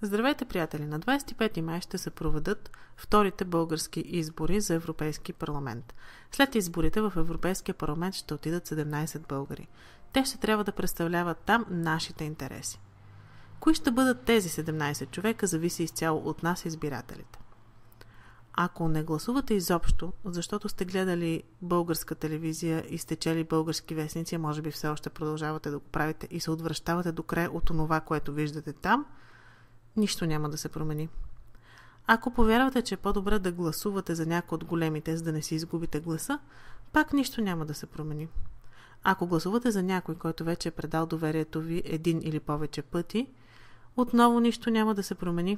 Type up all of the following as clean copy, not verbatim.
Здравейте, приятели! На 25 май ще се проведат вторите български избори за Европейски парламент. След изборите в Европейския парламент ще отидат 17 българи. Те ще трябва да представляват там нашите интереси. Кои ще бъдат тези 17 човека, зависи изцяло от нас, избирателите. Ако не гласувате изобщо, защото сте гледали българска телевизия и сте чели български вестници, може би все още продължавате да го правите и се отвръщавате до край от онова, което виждате там, нищо няма да се промени. Ако повярвате, че е по-добре да гласувате за някой от големите, за да не си изгубите гласа, пак нищо няма да се промени. Ако гласувате за някой, който вече е предал доверието ви един или повече пъти, отново нищо няма да се промени.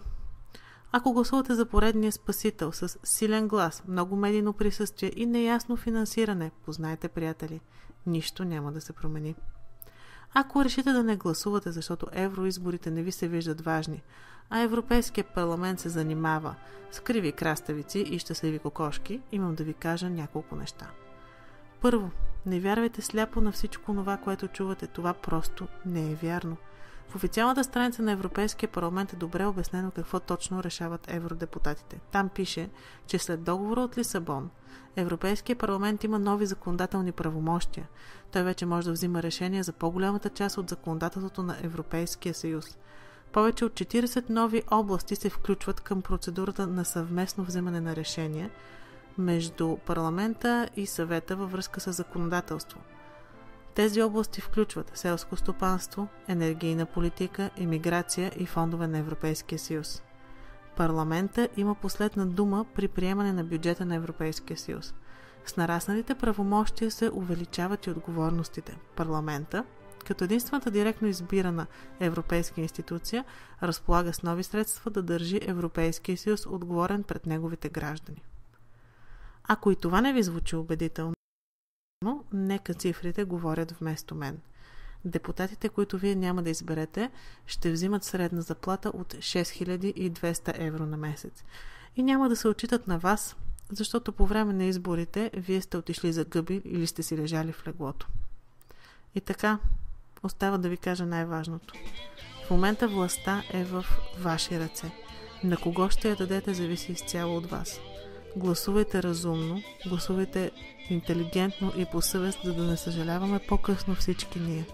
Ако гласувате за поредния спасител с силен глас, много медийно присъствие и неясно финансиране, познайте, приятели, нищо няма да се промени. Ако решите да не гласувате, защото евроизборите не ви се виждат важни, а Европейския парламент се занимава с криви краставици и щастливи кокошки, имам да ви кажа няколко неща. Първо, не вярвайте сляпо на всичко това, което чувате. Това просто не е вярно. В официалната страница на Европейския парламент е добре обяснено какво точно решават евродепутатите. Там пише, че след договора от Лисабон, Европейския парламент има нови законодателни правомощия. Той вече може да взима решения за по-голямата част от законодателството на Европейския съюз. Повече от 40 нови области се включват към процедурата на съвместно вземане на решения между парламента и съвета във връзка с законодателство. Тези области включват селско стопанство, енергийна политика, имиграция и фондове на Европейския съюз. Парламента има последна дума при приемане на бюджета на Европейския съюз. С нарасналите правомощия се увеличават и отговорностите. Парламента, като единствената директно избирана европейска институция, разполага с нови средства да държи Европейския съюз отговорен пред неговите граждани. Ако и това не ви звучи убедително, но нека цифрите говорят вместо мен. Депутатите, които вие няма да изберете, ще взимат средна заплата от 6200 евро на месец. И няма да се отчитат на вас, защото по време на изборите вие сте отишли за гъби или сте си лежали в леглото. И така, остава да ви кажа най-важното. В момента властта е в ваши ръце. На кого ще я дадете, зависи изцяло от вас. Гласувайте разумно, гласувайте интелигентно и по съвест, за да не съжаляваме по-късно всички ние.